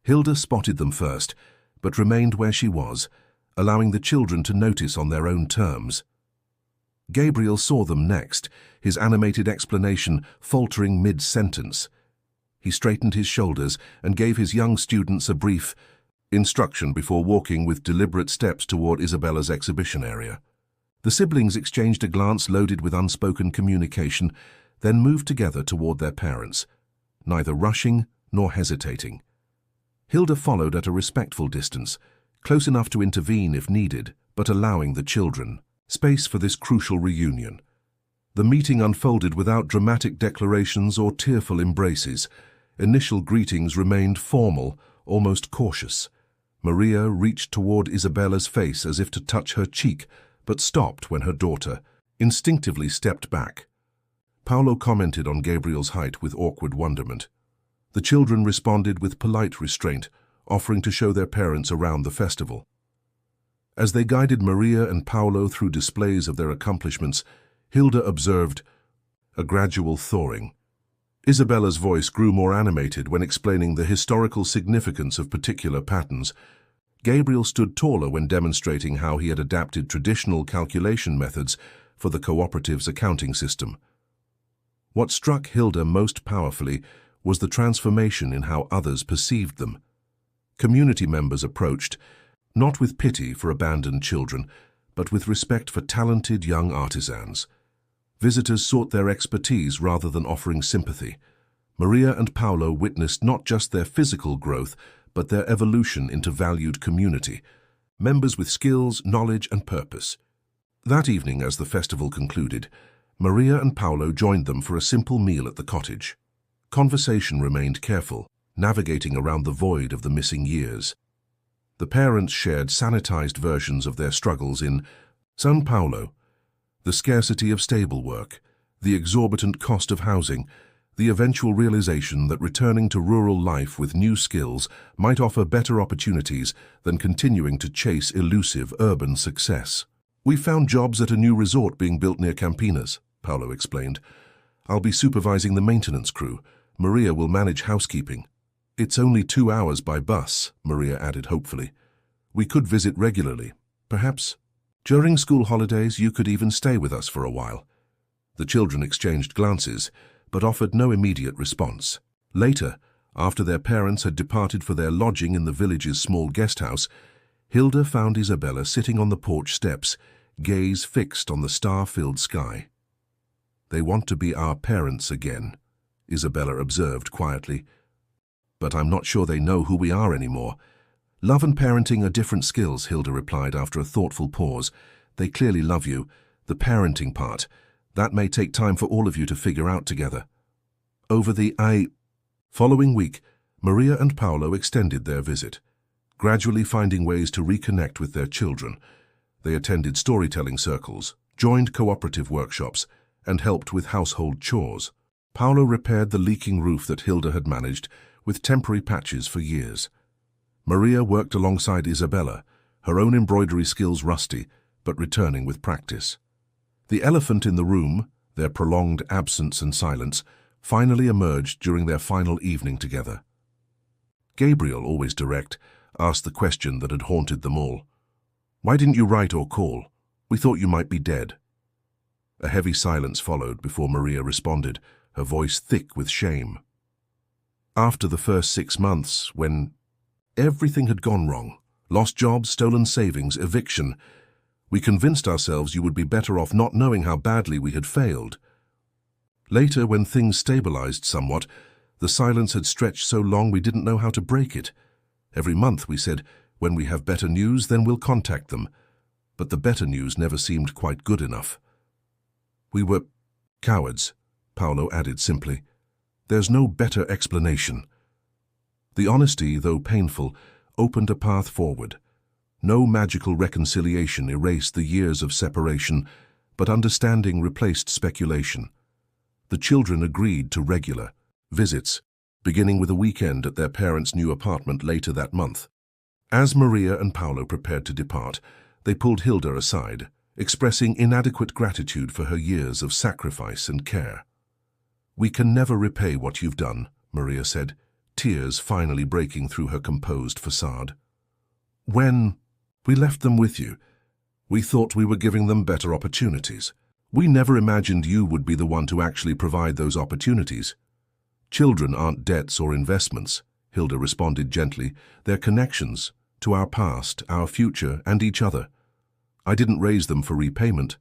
Hilda spotted them first, but remained where she was, allowing the children to notice on their own terms. Gabriel saw them next, his animated explanation faltering mid-sentence. He straightened his shoulders and gave his young students a brief instruction before walking with deliberate steps toward Isabella's exhibition area. The siblings exchanged a glance loaded with unspoken communication, then moved together toward their parents, neither rushing nor hesitating. Hilda followed at a respectful distance, close enough to intervene if needed, but allowing the children space for this crucial reunion. The meeting unfolded without dramatic declarations or tearful embraces. Initial greetings remained formal, almost cautious. Maria reached toward Isabella's face as if to touch her cheek, but stopped when her daughter instinctively stepped back. Paolo commented on Gabriel's height with awkward wonderment. The children responded with polite restraint, offering to show their parents around the festival. As they guided Maria and Paolo through displays of their accomplishments, Hilda observed a gradual thawing. Isabella's voice grew more animated when explaining the historical significance of particular patterns. Gabriel stood taller when demonstrating how he had adapted traditional calculation methods for the cooperative's accounting system. What struck Hilda most powerfully was the transformation in how others perceived them. Community members approached, not with pity for abandoned children, but with respect for talented young artisans. Visitors sought their expertise rather than offering sympathy. Maria and Paolo witnessed not just their physical growth, but their evolution into valued community, members with skills, knowledge, and purpose. That evening, as the festival concluded, Maria and Paolo joined them for a simple meal at the cottage. Conversation remained careful, navigating around the void of the missing years. The parents shared sanitized versions of their struggles in São Paulo, the scarcity of stable work, the exorbitant cost of housing, the eventual realization that returning to rural life with new skills might offer better opportunities than continuing to chase elusive urban success. "We found jobs at a new resort being built near Campinas," Paulo explained. "I'll be supervising the maintenance crew. Maria will manage housekeeping." "It's only 2 hours by bus," Maria added hopefully. "We could visit regularly. Perhaps during school holidays you could even stay with us for a while." The children exchanged glances, but offered no immediate response. Later, after their parents had departed for their lodging in the village's small guest house, Hilda found Isabella sitting on the porch steps, gaze fixed on the star-filled sky. "They want to be our parents again," Isabella observed quietly. "But I'm not sure they know who we are anymore." "Love and parenting are different skills," Hilda replied after a thoughtful pause. "They clearly love you. The parenting part, that may take time for all of you to figure out together." Following week, Maria and Paulo extended their visit, gradually finding ways to reconnect with their children. They attended storytelling circles, joined cooperative workshops, and helped with household chores. Paulo repaired the leaking roof that Hilda had managed with temporary patches for years. Maria worked alongside Isabella, her own embroidery skills rusty, but returning with practice. The elephant in the room, their prolonged absence and silence, finally emerged during their final evening together. Gabriel, always direct, asked the question that had haunted them all. "Why didn't you write or call? We thought you might be dead." A heavy silence followed before Maria responded, her voice thick with shame. "After the first 6 months, when everything had gone wrong, lost jobs, stolen savings, eviction, we convinced ourselves you would be better off not knowing how badly we had failed. Later, when things stabilized somewhat, the silence had stretched so long we didn't know how to break it. Every month we said, when we have better news, then we'll contact them. But the better news never seemed quite good enough. We were cowards," Paulo added simply. "There's no better explanation." The honesty, though painful, opened a path forward. No magical reconciliation erased the years of separation, but understanding replaced speculation. The children agreed to regular visits, beginning with a weekend at their parents' new apartment later that month. As Maria and Paulo prepared to depart, they pulled Hilda aside, expressing inadequate gratitude for her years of sacrifice and care. "We can never repay what you've done," Maria said, tears finally breaking through her composed facade. "When we left them with you, we thought we were giving them better opportunities. We never imagined you would be the one to actually provide those opportunities." "Children aren't debts or investments," Hilda responded gently. "They're connections to our past, our future, and each other. I didn't raise them for repayment.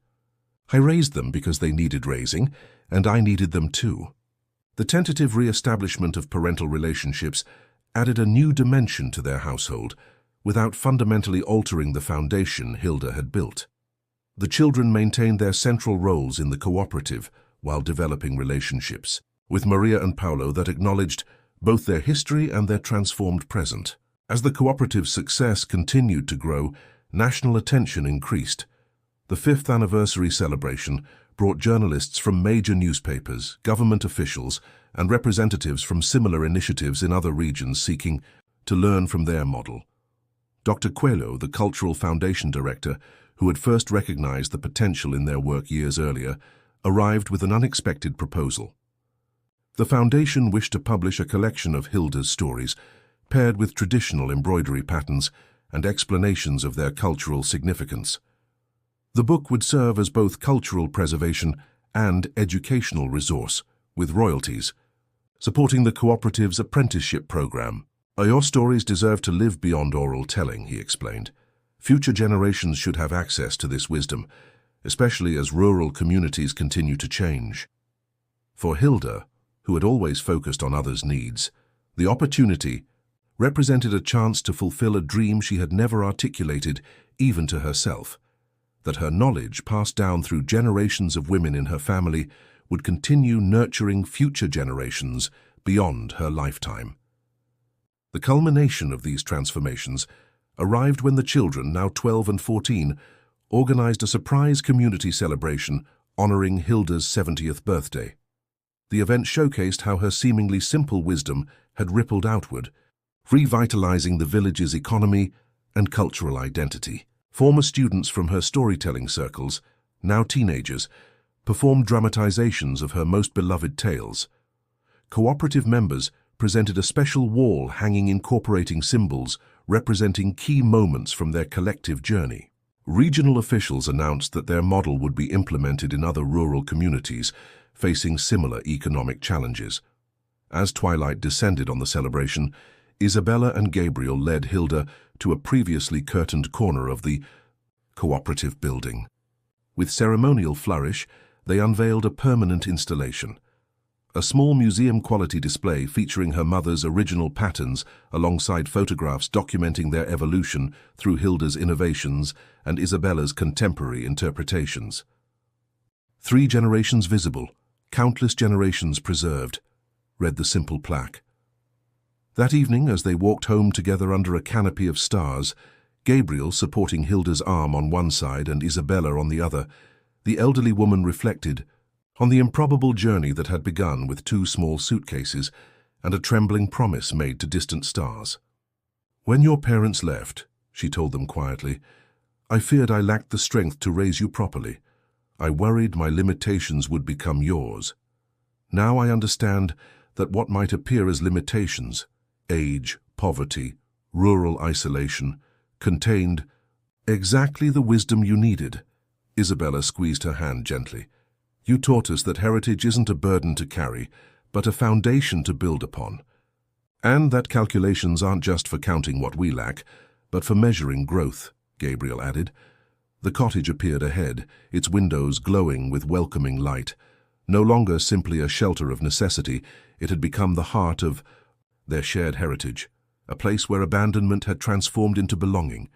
I raised them because they needed raising, and I needed them too." The tentative re-establishment of parental relationships added a new dimension to their household, without fundamentally altering the foundation Hilda had built. The children maintained their central roles in the cooperative while developing relationships, with Maria and Paulo that acknowledged both their history and their transformed present. As the cooperative's success continued to grow, national attention increased. The 5th anniversary celebration brought journalists from major newspapers, government officials, and representatives from similar initiatives in other regions seeking to learn from their model. Dr. Coelho, the Cultural Foundation Director, who had first recognized the potential in their work years earlier, arrived with an unexpected proposal. The foundation wished to publish a collection of Hilda's stories, paired with traditional embroidery patterns and explanations of their cultural significance. The book would serve as both cultural preservation and educational resource, with royalties, supporting the cooperative's apprenticeship program. "Your stories deserve to live beyond oral telling," he explained. "Future generations should have access to this wisdom, especially as rural communities continue to change." For Hilda, who had always focused on others' needs, the opportunity represented a chance to fulfill a dream she had never articulated even to herself, that her knowledge, passed down through generations of women in her family, would continue nurturing future generations beyond her lifetime. The culmination of these transformations arrived when the children, now 12 and 14, organized a surprise community celebration honoring Hilda's 70th birthday. The event showcased how her seemingly simple wisdom had rippled outward, revitalizing the village's economy and cultural identity. Former students from her storytelling circles, now teenagers, performed dramatizations of her most beloved tales. Cooperative members presented a special wall hanging incorporating symbols representing key moments from their collective journey. Regional officials announced that their model would be implemented in other rural communities facing similar economic challenges. As twilight descended on the celebration, Isabella and Gabriel led Hilda to a previously curtained corner of the cooperative building. With ceremonial flourish, they unveiled a permanent installation, a small museum-quality display featuring her mother's original patterns alongside photographs documenting their evolution through Hilda's innovations and Isabella's contemporary interpretations. 3 generations visible, countless generations preserved, read the simple plaque. That evening, as they walked home together under a canopy of stars, Gabriel supporting Hilda's arm on one side and Isabella on the other, the elderly woman reflected on the improbable journey that had begun with 2 small suitcases and a trembling promise made to distant stars. "When your parents left," she told them quietly, "I feared I lacked the strength to raise you properly. I worried my limitations would become yours. Now I understand that what might appear as limitations, age, poverty, rural isolation, contained exactly the wisdom you needed." Isabella squeezed her hand gently. "You taught us that heritage isn't a burden to carry, but a foundation to build upon. And that calculations aren't just for counting what we lack, but for measuring growth," Gabriel added. The cottage appeared ahead, its windows glowing with welcoming light. No longer simply a shelter of necessity, it had become the heart of their shared heritage, a place where abandonment had transformed into belonging,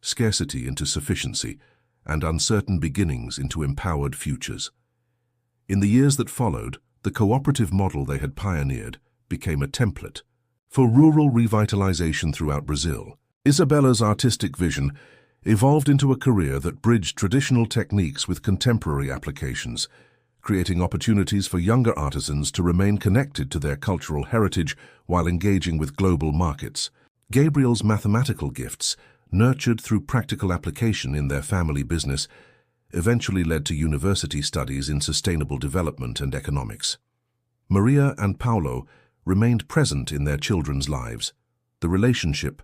scarcity into sufficiency, and uncertain beginnings into empowered futures. In the years that followed, the cooperative model they had pioneered became a template for rural revitalization throughout Brazil. Isabella's artistic vision evolved into a career that bridged traditional techniques with contemporary applications, creating opportunities for younger artisans to remain connected to their cultural heritage while engaging with global markets. Gabriel's mathematical gifts, nurtured through practical application in their family business, eventually led to university studies in sustainable development and economics. Maria and Paulo remained present in their children's lives, the relationship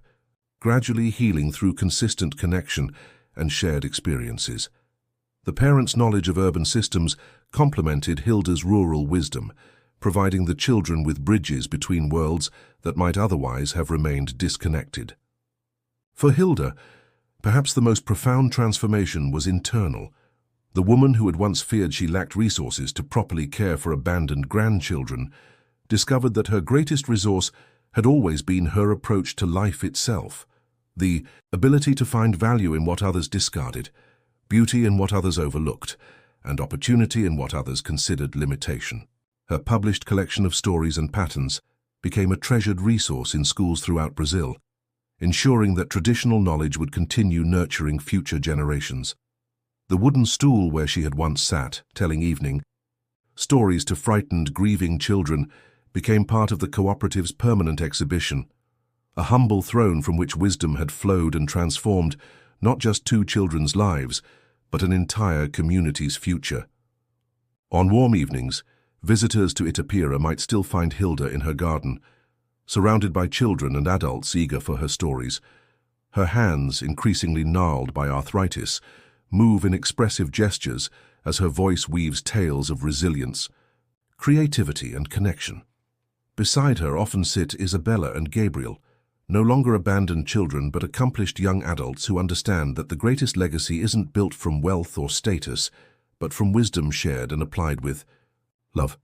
gradually healing through consistent connection and shared experiences. The parents' knowledge of urban systems complemented Hilda's rural wisdom, providing the children with bridges between worlds that might otherwise have remained disconnected. For Hilda, perhaps the most profound transformation was internal. The woman who had once feared she lacked resources to properly care for abandoned grandchildren discovered that her greatest resource had always been her approach to life itself, the ability to find value in what others discarded, beauty in what others overlooked, and opportunity in what others considered limitation. Her published collection of stories and patterns became a treasured resource in schools throughout Brazil, ensuring that traditional knowledge would continue nurturing future generations. The wooden stool where she had once sat, telling evening stories to frightened, grieving children, became part of the cooperative's permanent exhibition, a humble throne from which wisdom had flowed and transformed not just 2 children's lives, but an entire community's future. On warm evenings, visitors to Itapira might still find Hilda in her garden, surrounded by children and adults eager for her stories. Her hands, increasingly gnarled by arthritis, move in expressive gestures as her voice weaves tales of resilience, creativity, and connection. Beside her often sit Isabella and Gabriel, no longer abandoned children but accomplished young adults who understand that the greatest legacy isn't built from wealth or status, but from wisdom shared and applied with love.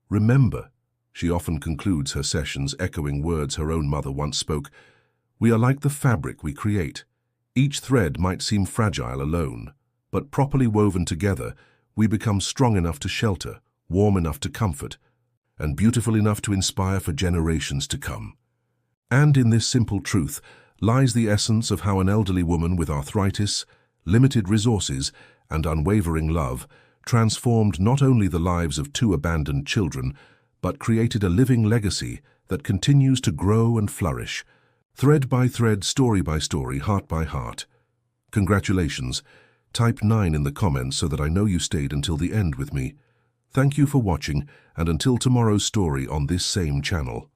"Remember," she often concludes her sessions, echoing words her own mother once spoke, "we are like the fabric we create. Each thread might seem fragile alone, but properly woven together, we become strong enough to shelter, warm enough to comfort, and beautiful enough to inspire for generations to come." And in this simple truth lies the essence of how an elderly woman with arthritis, limited resources, and unwavering love transformed not only the lives of two abandoned children, but created a living legacy that continues to grow and flourish, thread by thread, story by story, heart by heart. Congratulations. Type 9 in the comments so that I know you stayed until the end with me. Thank you for watching, and until tomorrow's story on this same channel.